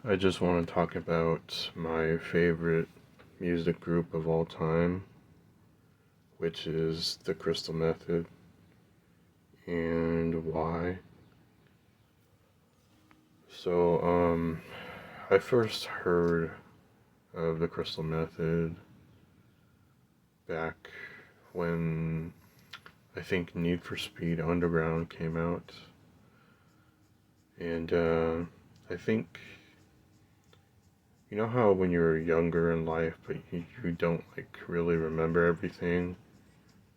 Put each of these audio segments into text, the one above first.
I just want to talk about my favorite music group of all time, which is the Crystal Method, and why. So, I first heard of the Crystal Method back when I think Need for Speed Underground came out, and I think you know how when you're younger in life, but you don't like really remember everything.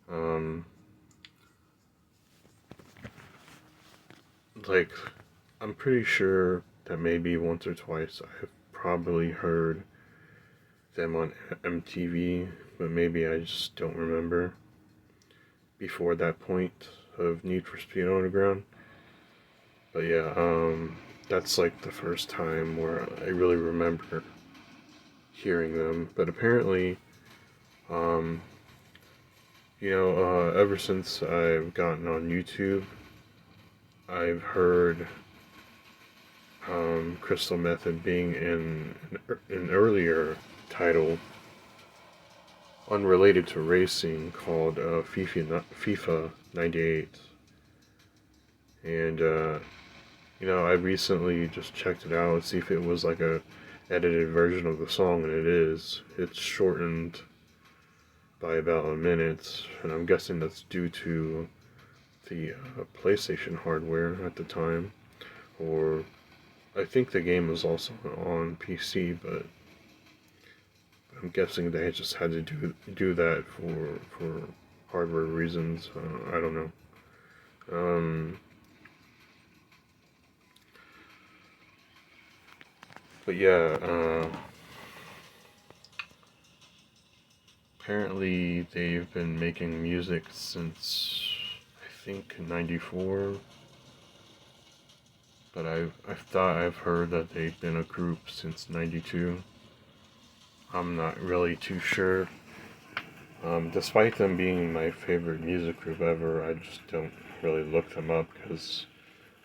Um, like I'm pretty sure that maybe once or twice I've probably heard them on MTV, but maybe I just don't remember before that point of Need for Speed Underground. But yeah, that's like the first time where I really remember hearing them. But apparently, um, ever since I've gotten on YouTube, I've heard Crystal Method being in an earlier title unrelated to racing called FIFA 98. And, I recently just checked it out, see if it was like a edited version of the song, and it is. It's shortened by about a minute, and I'm guessing that's due to the PlayStation hardware at the time, or I think the game was also on PC, but I'm guessing they just had to do that for hardware reasons. I don't know. Um, but yeah, apparently they've been making music since I think '94. But I've thought I've heard that they've been a group since '92. I'm not really too sure. Despite them being my favorite music group ever, I just don't really look them up because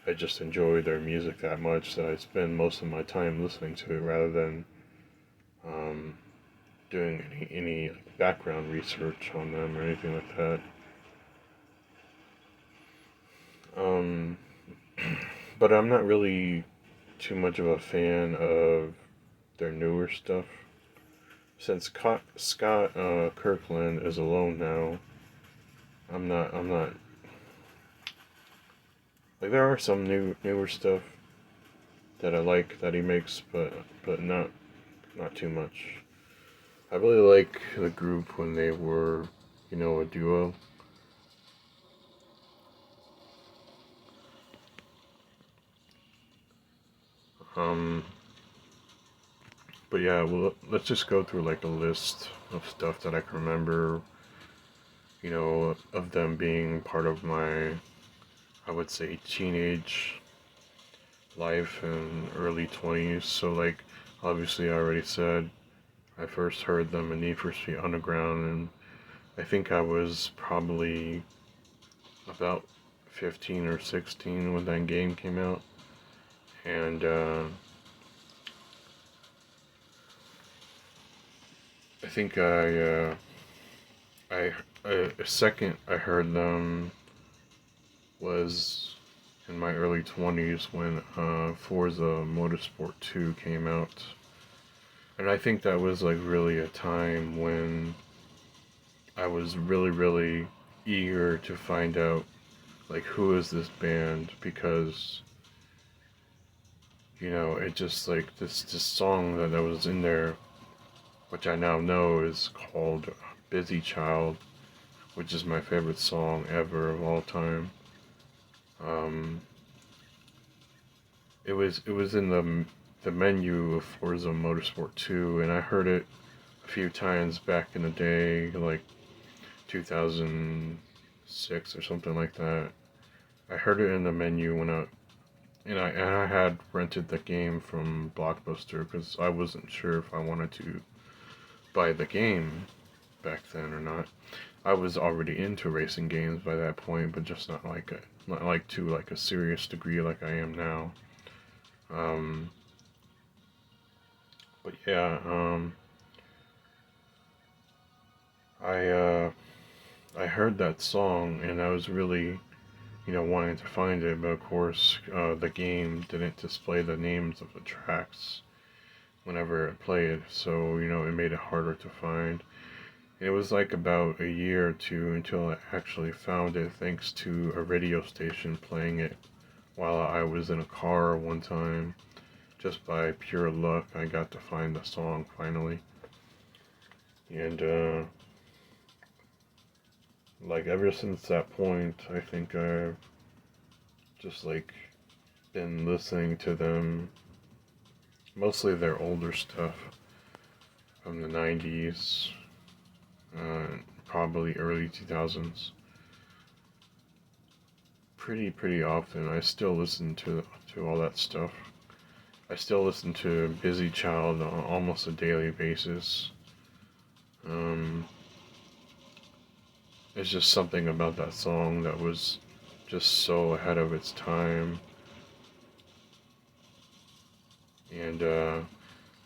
I just enjoy their music that much that I spend most of my time listening to it rather than um, doing any like, background research on them or anything like that. Um, but I'm not really too much of a fan of their newer stuff. Since Scott Kirkland is alone now, I'm not like there are some newer stuff that I like that he makes, but not too much. I really like the group when they were, a duo. Um, but yeah, well, let's just go through like a list of stuff that I can remember, of them being part of my, I would say, teenage life and early 20s. So, like, obviously, I already said I first heard them in Need for Speed Underground, and I think I was probably about 15 or 16 when that game came out. And I think I, a second I heard them was in my early 20s when Forza Motorsport 2 came out. And I think that was like really a time when I was really, really eager to find out like who is this band because it just like this song that was in there, which I now know is called Busy Child, which is my favorite song ever of all time. Um, it was in the menu of Forza Motorsport 2, and I heard it a few times back in the day, like 2006 or something like that. I heard it in the menu when I had rented the game from Blockbuster because I wasn't sure if I wanted to buy the game back then or not. I was already into racing games by that point, but just not like to like a serious degree like I am now. Um, Yeah, I I heard that song and I was really, wanting to find it, but of course, the game didn't display the names of the tracks whenever it played, so it made it harder to find. It was like about a year or two until I actually found it thanks to a radio station playing it while I was in a car one time. Just by pure luck, I got to find the song finally. And, like, ever since that point, I think I've just, like, been listening to them, mostly their older stuff from the 90s, uh, probably early 2000s. Pretty often. I still listen to all that stuff. I still listen to Busy Child on almost a daily basis. Um, it's just something about that song that was just so ahead of its time. And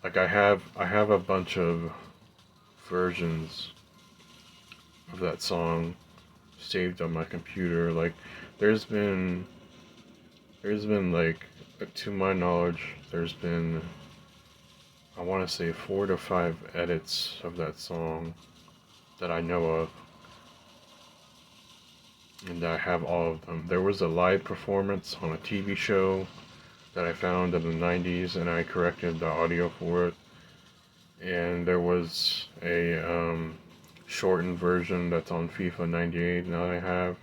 like I have a bunch of versions of that song saved on my computer. Like there's been like to my knowledge there's been I want to say 4 to 5 edits of that song that I know of, and I have all of them. There was a live performance on a TV show that I found in the 90s, and I corrected the audio for it. And there was a shortened version that's on FIFA 98 now I have.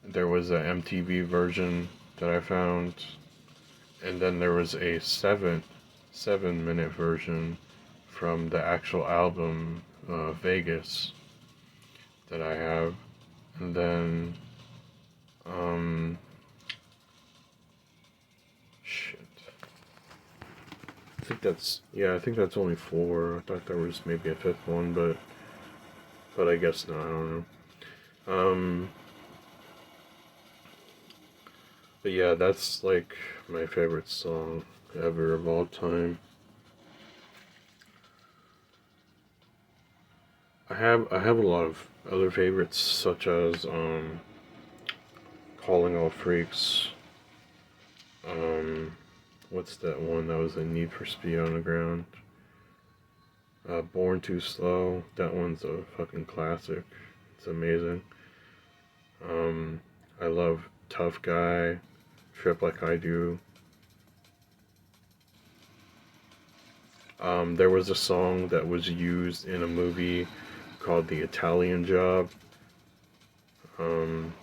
There was a MTV version that I found, and then there was a 7 minute version from the actual album Vegas that I have. And then shit. I think that's only 4. I thought there was maybe a 5th one, but I guess not. I don't know. But yeah, that's like my favorite song ever of all time. I have a lot of other favorites such as Calling All Freaks. Um, what's that one that was a Need for Speed Underground? Born Too Slow. That one's a fucking classic. It's amazing. Um, I love Tough Guy, Trip Like I Do. There was a song that was used in a movie called The Italian Job. Um,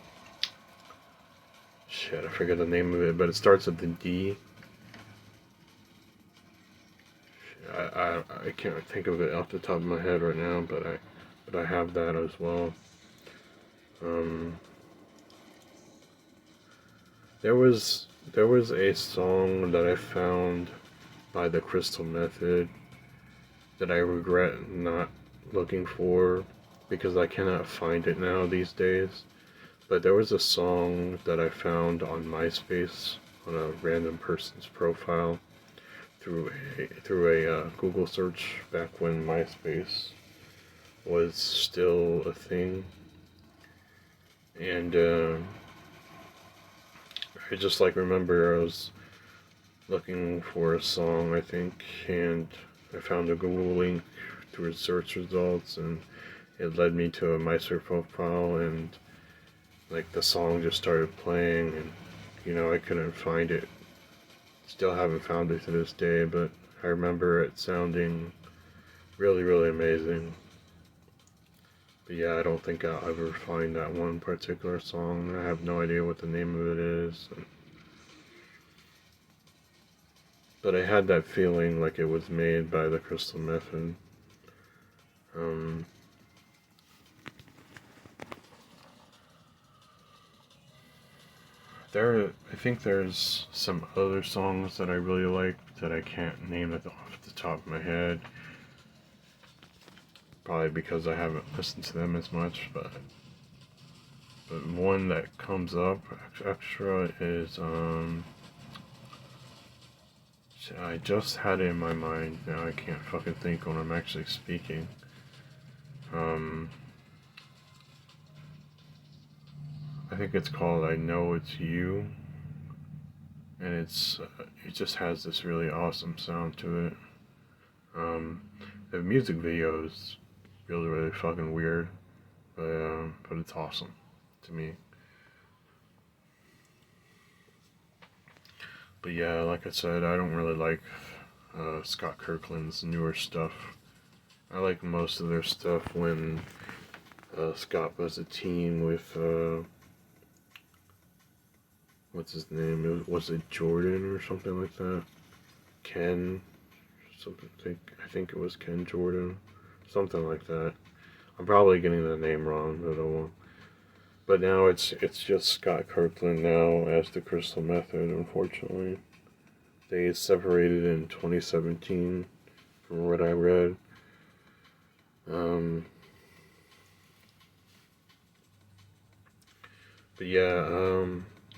Shit, I forget the name of it, but it starts with the D. I can't think of it off the top of my head right now, but I have that as well. Um, there was a song that I found by the Crystal Method that I regret not looking for because I cannot find it now these days. But there was a song that I found on MySpace on a random person's profile through a Google search back when MySpace was still a thing, and I just like remember I was looking for a song, I think, and I found a Google link through search results, and it led me to a MySpace profile, and like the song just started playing, and I couldn't find it. Still haven't found it to this day, but I remember it sounding really, really amazing. But yeah, I don't think I'll ever find that one particular song. I have no idea what the name of it is. But I had that feeling like it was made by the Crystal Method. Um, I think there's some other songs that I really like that I can't name it off the top of my head. Probably because I haven't listened to them as much, but one that comes up extra is I just had it in my mind. Now I can't fucking think when I'm actually speaking. Um, I think it's called "I Know It's You," and it just has this really awesome sound to it. Um, the music video is really fucking weird, but it's awesome to me. But yeah, like I said, I don't really like Scott Kirkland's newer stuff. I like most of their stuff when Scott was a teen with what's his name? Was it Jordan or something like that? Ken, something. I think it was Ken Jordan, something like that. I'm probably getting the name wrong, but I won't. But now it's just Scott Kirkland now as the Crystal Method. Unfortunately, they separated in 2017, from what I read. Um, but yeah,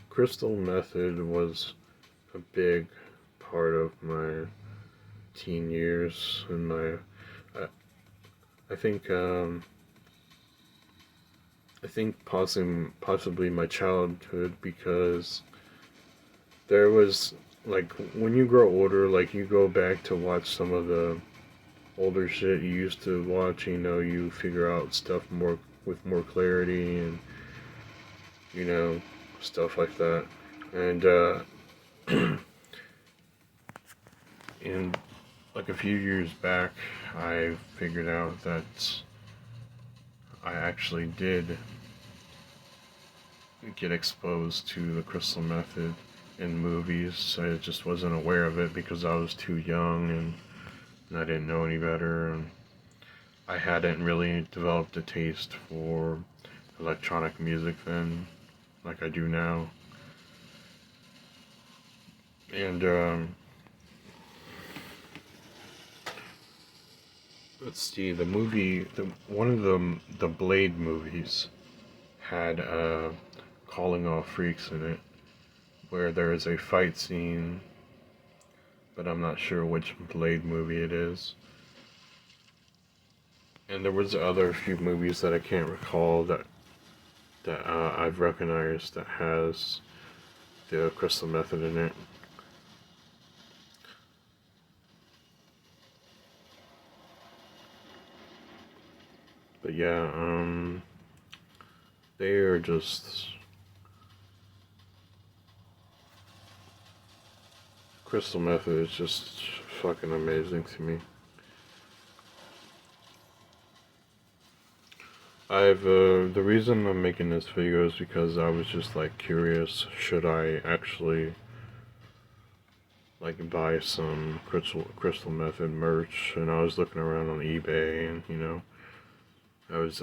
Crystal Method was a big part of my teen years and I, I think I think possibly my childhood, because there was, like, when you grow older, like, you go back to watch some of the older shit you used to watch, you figure out stuff more with more clarity, and you know stuff like that. And and like a few years back, I figured out that I actually did get exposed to the Crystal Method in movies. I just wasn't aware of it because I was too young, and I didn't know any better, and I hadn't really developed a taste for electronic music then, like I do now. And let's see, one of the Blade movies had Calling All Freaks in it, where there is a fight scene, but I'm not sure which Blade movie it is. And there was other few movies that I can't recall that I've recognized that has the Crystal Method in it. But yeah, they are just Crystal Method is just fucking amazing to me. The reason I'm making this video is because I was just like curious, should I actually like buy some Crystal Method merch? And I was looking around on eBay, and I was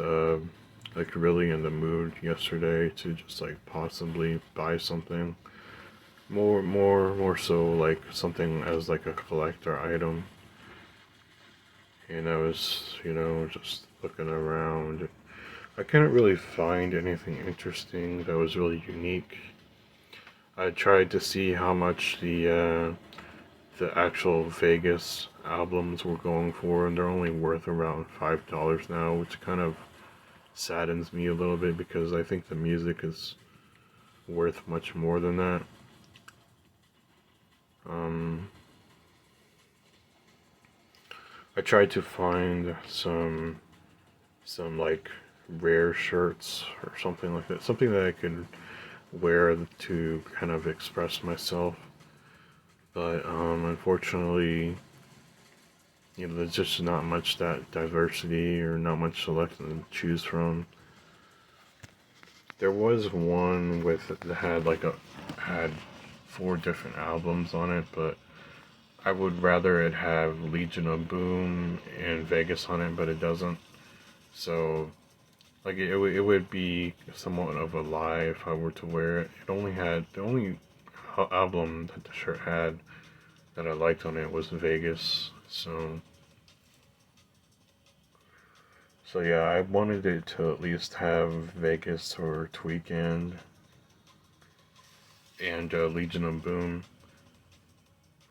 like really in the mood yesterday to just like possibly buy something more so like something as like a collector item. And I was just looking around. I couldn't really find anything interesting that was really unique. I tried to see how much the actual Vegas albums were going for, and they're only worth around $5 now, which kind of saddens me a little bit because I think the music is worth much more than that. I tried to find some like rare shirts or something like that, something that I could wear to kind of express myself. But unfortunately, there's just not much that diversity or not much selection to choose from. There was one that had 4 different albums on it, but I would rather it have Legion of Boom and Vegas on it, but it doesn't. So, like, it would be somewhat of a lie if I were to wear it. The only album that the shirt had that I liked on it was Vegas. So yeah, I wanted it to at least have Vegas or Tweekend and Legion of Boom.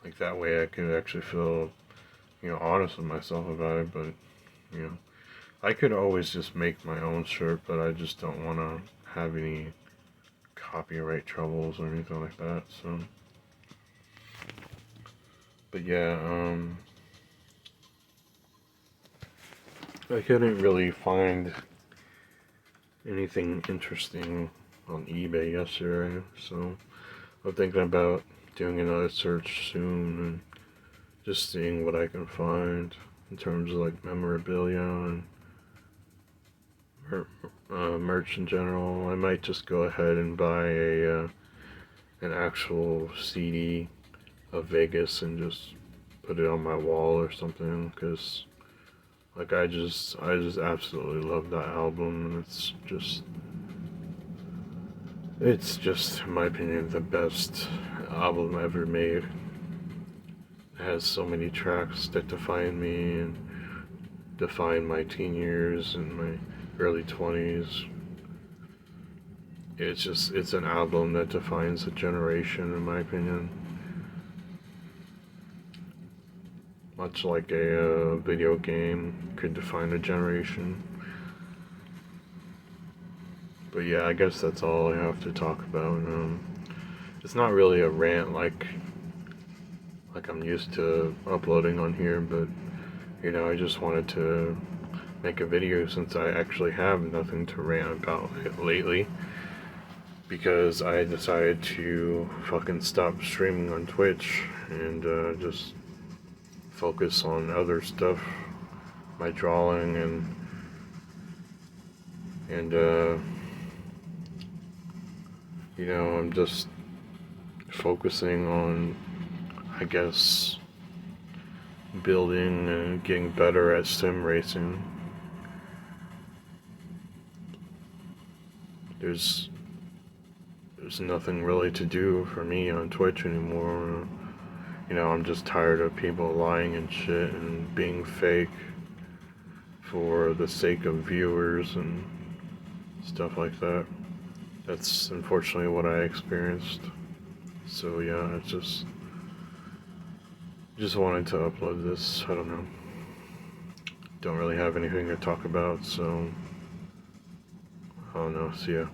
Like that way I could actually feel, honest with myself about it. But, you know, I could always just make my own shirt, but I just don't want to have any copyright troubles or anything like that. So, but yeah, I couldn't really find anything interesting on eBay yesterday, so I'm thinking about doing another search soon and just seeing what I can find in terms of like memorabilia and merch in general. I might just go ahead and buy an actual CD of Vegas and just put it on my wall or something, because like I just absolutely love that album, and it's just in my opinion the best album ever made. It has so many tracks that define me and define my teen years and my early 20s. It's an album that defines a generation, in my opinion. Much like a video game could define a generation. But yeah, I guess that's all I have to talk about. It's not really a rant like I'm used to uploading on here, but I just wanted to make a video since I actually have nothing to rant about lately, because I decided to fucking stop streaming on Twitch and just focus on other stuff, my drawing and I'm just focusing on, I guess, building and getting better at sim racing. There's nothing really to do for me on Twitch anymore. I'm just tired of people lying and shit and being fake for the sake of viewers and stuff like that. That's unfortunately what I experienced. So yeah, it's just wanted to upload this. I don't know. Don't really have anything to talk about, so I don't know. See ya.